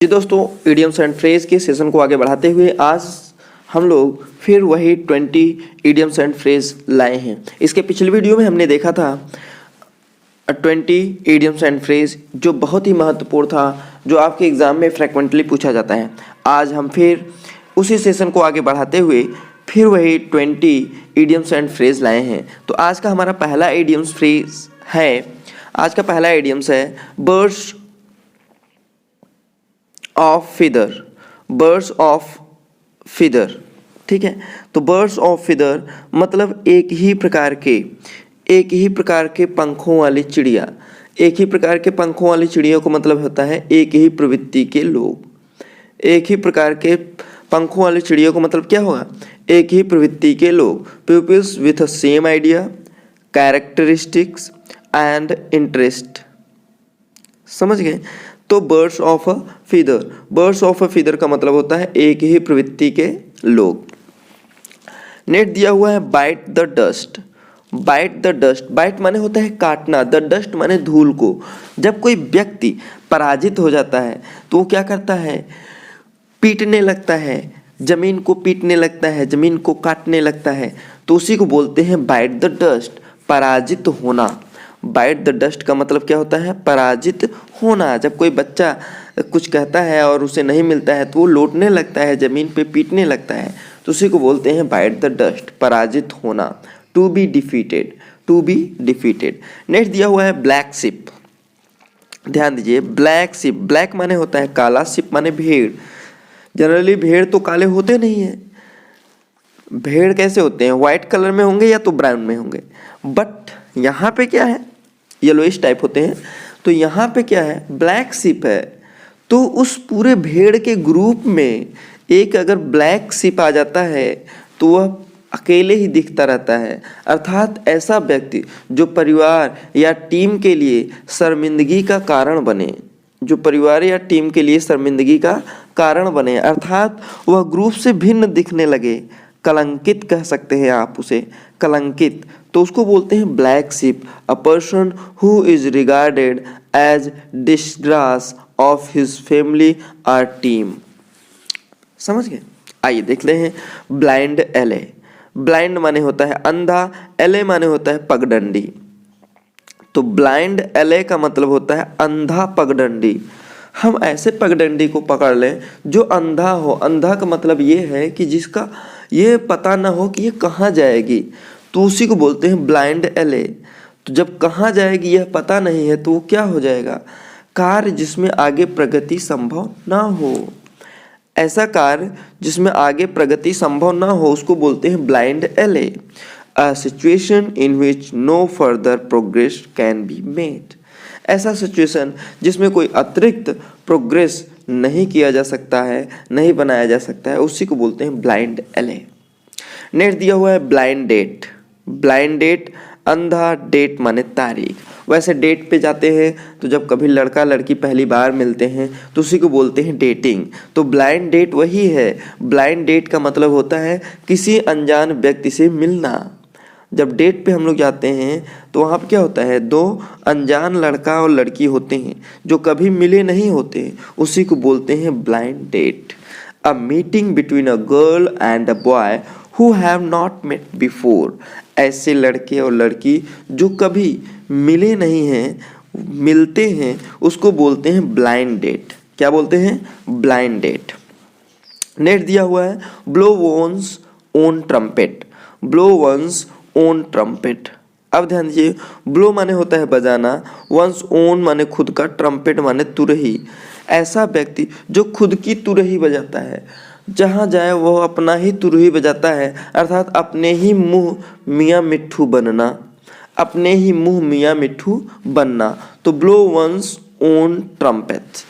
जी दोस्तों, idioms and phrase के session को आगे बढ़ाते हुए आज हम लोग फिर वही 20 इडियम्स एंड फ्रेज लाए हैं। इसके पिछले वीडियो में हमने देखा था 20 इडियम्स एंड फ्रेज जो बहुत ही महत्वपूर्ण था, जो आपके एग्जाम में फ्रिक्वेंटली पूछा जाता है। आज हम फिर उसी सेशन को आगे बढ़ाते हुए फिर वही 20 इडियम्स एंड फ्रेज लाए हैं। तो आज का हमारा पहला इडियम्स फ्रेज है, आज का पहला इडियम्स है birds of feather. Birds of feather, ठीक है। तो बर्ड्स ऑफ फिदर मतलब एक ही प्रकार के पंखों वाली चिड़िया। एक ही प्रकार के पंखों वाली चिड़िया को मतलब होता है एक ही प्रवृत्ति के लोग। एक ही प्रकार के पंखों वाली चिड़िया को मतलब क्या होगा? एक ही प्रवृत्ति के लोग। Peoples with a same idea, characteristics and interest. समझ गए? तो birds of a feather, birds of a feather का मतलब होता है एक ही प्रवृत्ति के लोग। नेट दिया हुआ है bite the dust. Bite the dust, bite माने होता है काटना, द डस्ट माने धूल को। जब कोई व्यक्ति पराजित हो जाता है तो वो क्या करता है? पीटने लगता है, जमीन को पीटने लगता है, जमीन को काटने लगता है। तो उसी को बोलते हैं बाइट द डस्ट, पराजित होना। बाइट द डस्ट का मतलब क्या होता है? पराजित होना। जब कोई बच्चा कुछ कहता है और उसे नहीं मिलता है तो वो लौटने लगता है, जमीन पे पीटने लगता है, तो उसी को बोलते हैं बाइट द डस्ट, पराजित होना। To be defeated, to be defeated. Next दिया हुआ है ब्लैक शिप। ध्यान दीजिए, ब्लैक शिप, ब्लैक माने होता है काला, शिप माने भेड़। जनरली भेड़ तो काले होते नहीं है। भेड़ कैसे होते हैं? व्हाइट कलर में होंगे या तो ब्राउन में होंगे। बट यहाँ पे क्या है? येलोइश टाइप होते हैं। तो यहाँ पे क्या है? ब्लैक शिप है। तो उस पूरे भेड़ के ग्रुप में एक अगर ब्लैक शिप आ जाता है तो वह अकेले ही दिखता रहता है। अर्थात ऐसा व्यक्ति जो परिवार या टीम के लिए शर्मिंदगी का कारण बने, जो परिवार या टीम के लिए शर्मिंदगी का कारण बने, अर्थात वह ग्रुप से भिन्न दिखने लगे, कलंकित कह सकते हैं आप उसे, कलंकित, तो उसको बोलते हैं black sheep. A person who is regarded as disgrace of his family और टीम। समझ गए? आइए देख ले हैं ब्लाइंड एले। ब्लाइंड माने होता है अंधा, एले माने होता है पगडंडी। तो ब्लाइंड एले का मतलब होता है अंधा पगडंडी। हम ऐसे पगडंडी को पकड़ लें जो अंधा हो। अंधा का मतलब ये है कि जिसका ये पता ना हो कि ये कहाँ जाएगी, तो उसी को बोलते हैं ब्लाइंड एले। तो जब कहाँ जाएगी यह पता नहीं है तो वो क्या हो जाएगा? कार्य जिसमें आगे प्रगति संभव ना हो। ऐसा कार्य जिसमें आगे प्रगति संभव ना हो उसको बोलते हैं blind alley. A situation in which no further progress can be made. ऐसा सिचुएशन जिसमें कोई अतिरिक्त प्रोग्रेस नहीं किया जा सकता है, नहीं बनाया जा सकता है, उसी को बोलते हैं ब्लाइंड एले। नेक्स्ट दिया हुआ है ब्लाइंड डेट। ब्लाइंड डेट, अंधा, डेट माने तारीख। वैसे डेट पे जाते हैं तो जब कभी लड़का लड़की पहली बार मिलते हैं तो उसी को बोलते हैं डेटिंग। तो ब्लाइंड डेट वही है। ब्लाइंड डेट का मतलब होता है किसी अनजान व्यक्ति से मिलना। जब डेट पे हम लोग जाते हैं तो वहाँ पे क्या होता है? दो अनजान लड़का और लड़की होते हैं जो कभी मिले नहीं होते, उसी को बोलते हैं blind date. A meeting between a girl and a boy who have not met before. ऐसे लड़के और लड़की जो कभी मिले नहीं हैं, मिलते हैं, उसको बोलते हैं ब्लाइंड डेट। क्या बोलते हैं? Blind date. नेक्स्ट दिया हुआ है blow one's own trumpet. Blow one's own trumpet. अब ध्यान दीजिए, ब्लो माने होता है बजाना, वंस ओन माने खुद का, ट्रम्पेट माने तुरही। ऐसा व्यक्ति जो खुद की तुरही बजाता है, जहाँ जाए वह अपना ही तुरही बजाता है, अर्थात अपने ही मुँह मियाँ मिट्ठू बनना, अपने ही मुँह मियाँ मिट्ठू बनना। तो blow one's own trumpet.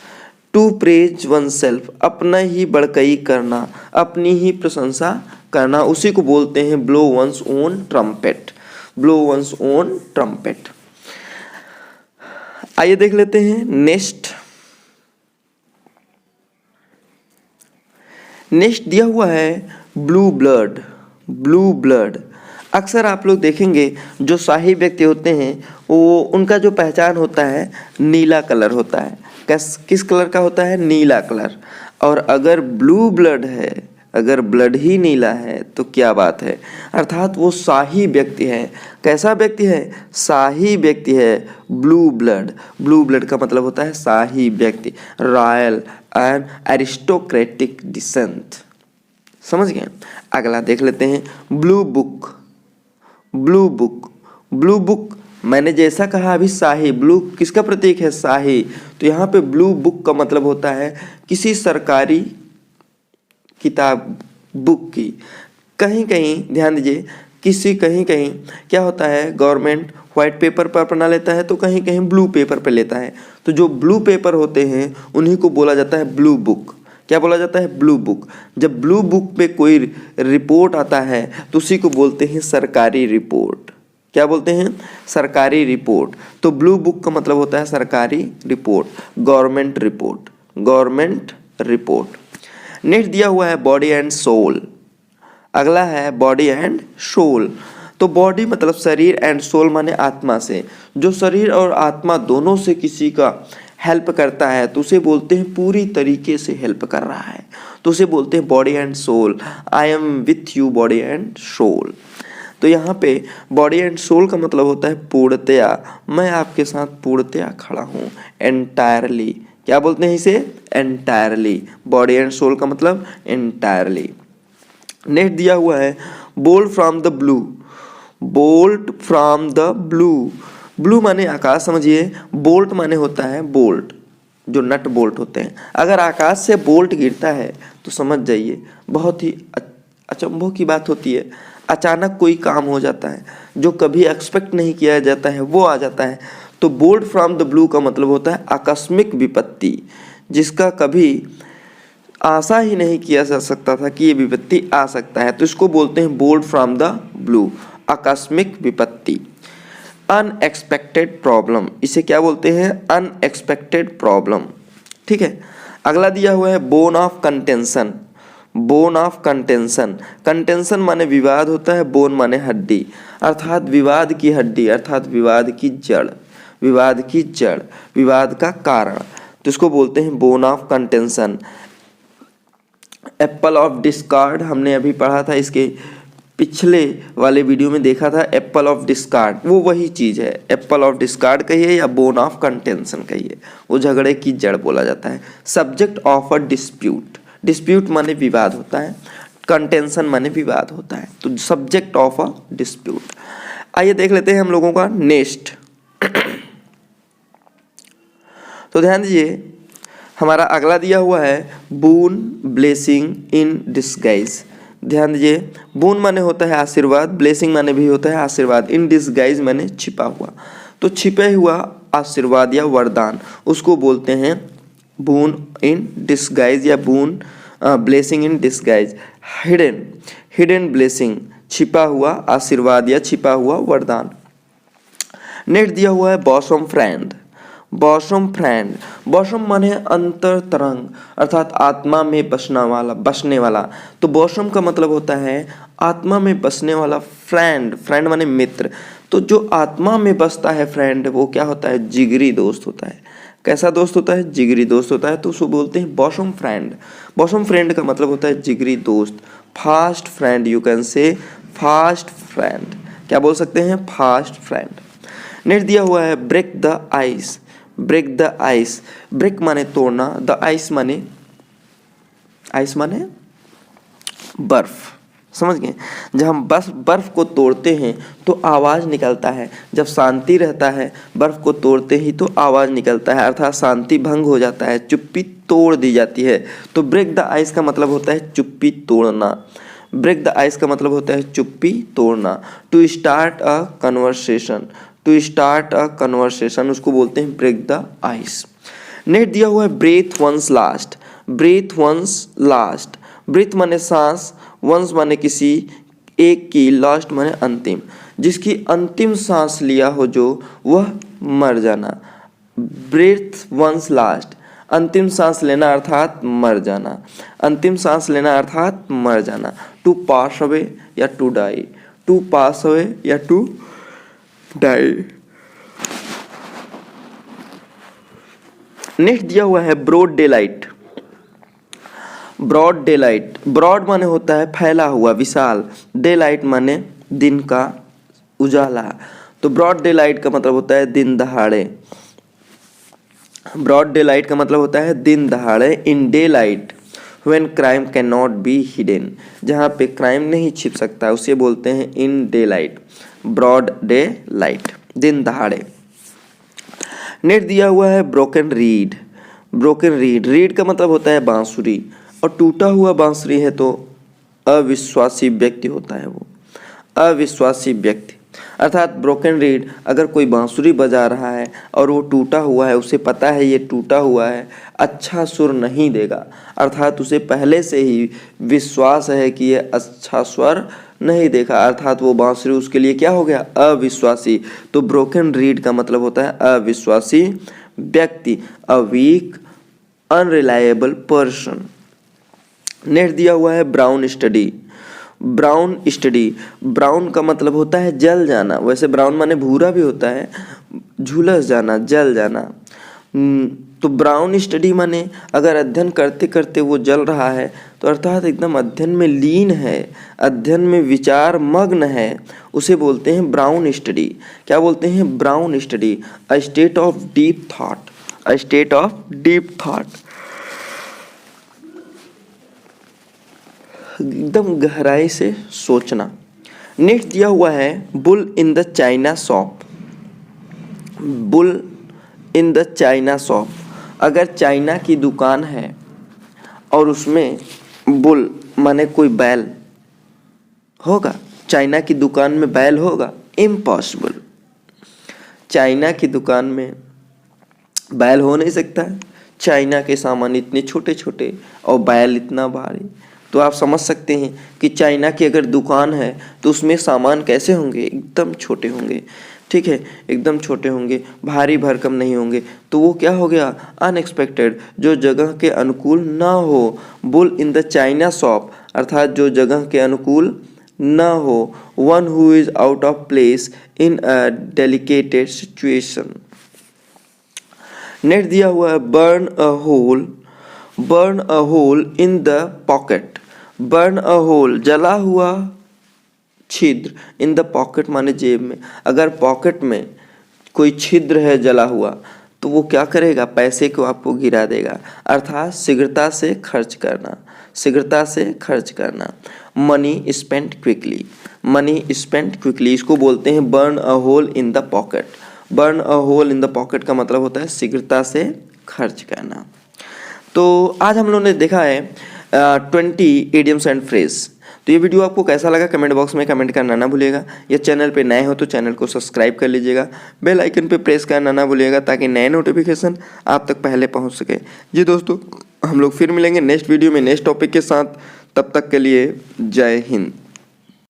To praise one self, अपना ही बड़कई करना, अपनी ही प्रशंसा करना, उसी को बोलते हैं blow one's own trumpet. Blow one's own trumpet. आइए देख लेते हैं नेक्स्ट। नेक्स्ट दिया हुआ है ब्लू ब्लड। ब्लू ब्लड, अक्सर आप लोग देखेंगे जो शाही व्यक्ति होते हैं वो उनका जो पहचान होता है नीला कलर होता है। किस कलर का होता है? नीला कलर। और अगर ब्लू ब्लड है, अगर ब्लड ही नीला है तो क्या बात है, अर्थात वो शाही व्यक्ति है। कैसा व्यक्ति है? शाही व्यक्ति है। ब्लू ब्लड, ब्लू ब्लड का मतलब होता है शाही व्यक्ति, रॉयल एंड एरिस्टोक्रेटिक डिसेंट। समझ गए? अगला देख लेते हैं, blue book. Blue book, blue book मैंने जैसा कहा अभी शाही, ब्लू किसका प्रतीक है? शाही। तो यहाँ पे ब्लू बुक का मतलब होता है किसी सरकारी किताब, बुक की। कहीं कहीं ध्यान दीजिए, कहीं कहीं क्या होता है, गवर्नमेंट व्हाइट पेपर पर बना लेता है तो कहीं कहीं ब्लू पेपर पर लेता है। तो जो ब्लू पेपर होते हैं उन्हीं को बोला जाता है ब्लू बुक। क्या बोला जाता है? Blue book. जब ब्लू बुक पे कोई रिपोर्ट आता है तो उसी को बोलते हैं सरकारी रिपोर्ट। क्या बोलते हैं? सरकारी रिपोर्ट। तो ब्लू बुक का मतलब होता है सरकारी report, government report, government report. Next दिया हुआ है बॉडी एंड सोल। अगला है बॉडी एंड सोल। तो बॉडी मतलब शरीर, एंड सोल माने आत्मा से। जो शरीर और आत्मा दोनों से किसी का हेल्प करता है तो उसे बोलते हैं पूरी तरीके से हेल्प कर रहा है, तो उसे बोलते हैं body and soul. I am with you body and soul. तो यहाँ पे बॉडी एंड सोल का मतलब होता है पूर्णतया, मैं आपके साथ पूर्णतया खड़ा हूँ, एंटायरली। क्या बोलते हैं इसे? एंटायरली। बॉडी एंड सोल का मतलब एंटायरली। नेक्स्ट दिया हुआ है bolt from the blue. Bolt from the blue, blue माने आकाश समझिए, बोल्ट माने होता है बोल्ट, जो नट बोल्ट होते हैं। अगर आकाश से बोल्ट गिरता है तो समझ जाइए बहुत ही अचंभों की बात होती है। अचानक कोई काम हो जाता है जो कभी एक्सपेक्ट नहीं किया जाता है, वो आ जाता है। तो बोल्ट फ्रॉम द ब्लू का मतलब होता है आकस्मिक विपत्ति, जिसका कभी आशा ही नहीं किया जा सकता था कि ये विपत्ति आ सकता है, तो इसको बोलते हैं बोल्ट फ्रॉम द ब्लू, आकस्मिक विपत्ति। अनएक्सपेक्टेड प्रॉब्लम, इसे क्या बोलते हैं? Unexpected problem. ठीक है। अगला दिया हुआ है bone of contention. Bone of contention, contention माने विवाद होता है, बोन माने हड्डी, अर्थात विवाद की हड्डी, अर्थात विवाद की जड़, विवाद की जड़, विवाद का कारण, तो इसको बोलते हैं bone of contention. Apple of discard हमने अभी पढ़ा था, इसके पिछले वाले वीडियो में देखा था, एप्पल ऑफ डिस्कार्ड वो वही चीज़ है। एप्पल ऑफ डिस्कार्ड कहिए या बोन ऑफ कंटेंशन कहिए, वो झगड़े की जड़ बोला जाता है। Subject of a dispute, dispute माने विवाद होता है, कंटेंशन माने विवाद होता है, तो सब्जेक्ट ऑफ अ डिस्प्यूट। आइए देख लेते हैं हम लोगों का नेक्स्ट। तो ध्यान दीजिए, हमारा अगला दिया हुआ है बून ब्लेसिंग इन डिस्गाइज। ध्यान दीजिए, बून माने होता है आशीर्वाद, ब्लेसिंग माने भी होता है आशीर्वाद, इन डिस्गाइज माने छिपा हुआ। तो छिपे हुआ आशीर्वाद या वरदान, उसको बोलते हैं बून इन डिस्गाइज या boon blessing in disguise. Hidden, hidden blessing, छिपा हुआ आशीर्वाद या छिपा हुआ वरदान। नेक्स्ट दिया हुआ है bosom friend. Bosom friend, bosom माने अंतर तरंग, अर्थात आत्मा में बसने वाला। तो बॉसम का मतलब होता है आत्मा में बसने वाला। फ्रेंड, फ्रेंड माने मित्र। तो जो आत्मा में बसता है फ्रेंड, वो क्या होता है? जिगरी दोस्त होता है। कैसा दोस्त होता है? जिगरी दोस्त होता है, तो उसको बोलते हैं बॉसम फ्रेंड। बॉसम फ्रेंड का मतलब होता है जिगरी दोस्त। Fast friend, you can say fast friend, क्या बोल सकते हैं? Fast friend. नेक्स्ट दिया हुआ है break the ice. Break the ice, break माने तोड़ना, द आइस माने, आइस माने बर्फ, समझ गए? जब हम बर्फ को तोड़ते हैं तो आवाज़ निकलता है। जब शांति रहता है, बर्फ को तोड़ते ही तो आवाज़ निकलता है, अर्थात शांति भंग हो जाता है, चुप्पी तोड़ दी जाती है। तो ब्रेक द आइस का मतलब होता है चुप्पी तोड़ना। ब्रेक द आइस का मतलब होता है चुप्पी तोड़ना। To start a conversation, to start a conversation, उसको बोलते हैं ब्रेक द आइस। नेक्स्ट दिया हुआ है breath one's last. Breath one's last, breath माने सांस, वंस माने किसी एक की, लास्ट माने अंतिम, जिसकी अंतिम सांस लिया हो जो, वह मर जाना। ब्रेथ वंस लास्ट, अंतिम सांस लेना अर्थात मर जाना, अंतिम सांस लेना अर्थात मर जाना। टू पास अवे या to die, to pass away या टू डाई। नेक्स्ट दिया हुआ है broad daylight. Broad daylight, broad माने होता है फैला हुआ, विशाल, डे लाइट माने दिन का उजाला। तो ब्रॉड डे लाइट का मतलब होता है दिन दहाड़े। ब्रॉड डे लाइट का मतलब होता है दिन दहाड़े। In daylight when crime can not be hidden, जहाँ पे क्राइम नहीं छिप सकता उसे बोलते हैं in daylight, broad daylight, दिन दहाड़े। नेक्स्ट दिया हुआ है broken reed. Broken reed, reed का मतलब होता है बांसुरी, और टूटा हुआ बांसुरी है तो अविश्वासी व्यक्ति होता है वो, अविश्वासी व्यक्ति। अर्थात ब्रोकन रीड, अगर कोई बांसुरी बजा रहा है और वो टूटा हुआ है, उसे पता है ये टूटा हुआ है, अच्छा सुर नहीं देगा, अर्थात उसे पहले से ही विश्वास है कि ये अच्छा स्वर नहीं देगा, अर्थात वो बांसुरी उसके लिए क्या हो गया, अविश्वासी। तो ब्रोकन रीड का मतलब होता है अविश्वासी व्यक्ति, a weak unreliable person. Next दिया हुआ है brown study. Brown study, brown का मतलब होता है जल जाना, वैसे ब्राउन माने भूरा भी होता है, झुलस जाना, जल जाना। तो ब्राउन स्टडी माने अगर अध्ययन करते करते वो जल रहा है तो अर्थात एकदम अध्ययन में लीन है, अध्ययन में विचार मग्न है, उसे बोलते हैं ब्राउन स्टडी। क्या बोलते हैं, brown study, a state of deep thought, a state of deep thought, एकदम गहराई से सोचना। नेक्स्ट दिया हुआ है bull in the china shop. Bull in the china shop, अगर चाइना की दुकान है और उसमें बुल माने कोई बैल होगा, चाइना की दुकान में बैल होगा, इम्पॉसिबल। चाइना की दुकान में बैल हो नहीं सकता है, चाइना के सामान इतने छोटे छोटे और बैल इतना भारी। तो आप समझ सकते हैं कि चाइना की अगर दुकान है तो उसमें सामान कैसे होंगे, एकदम छोटे होंगे, ठीक है, एकदम छोटे होंगे, भारी भरकम नहीं होंगे। तो वो क्या हो गया, अनएक्सपेक्टेड, जो जगह के अनुकूल ना हो। Bull in the china shop, अर्थात जो जगह के अनुकूल ना हो। One who is out of place in a delicated situation. Next दिया हुआ है burn a hole. Burn a hole in the pocket. Burn a hole, जला हुआ छिद्र, इन द पॉकेट माने जेब में। अगर पॉकेट में कोई छिद्र है जला हुआ तो वो क्या करेगा, पैसे को आपको गिरा देगा, अर्थात शीघ्रता से खर्च करना, शीघ्रता से खर्च करना। Money spent quickly, money spent quickly, इसको बोलते हैं burn a hole in the pocket. Burn a hole in the pocket का मतलब होता है शीघ्रता से खर्च करना। तो आज हम लोगों ने देखा है 20 इडियम्स एंड फ्रेज। तो ये वीडियो आपको कैसा लगा कमेंट बॉक्स में कमेंट करना ना भूलिएगा। या चैनल पे नए हो तो चैनल को सब्सक्राइब कर लीजिएगा, बेल आइकन पे प्रेस करना ना भूलिएगा ताकि नए नोटिफिकेशन आप तक पहले पहुंच सके। जी दोस्तों, हम लोग फिर मिलेंगे नेक्स्ट वीडियो में नेक्स्ट टॉपिक के साथ। तब तक के लिए जय हिंद।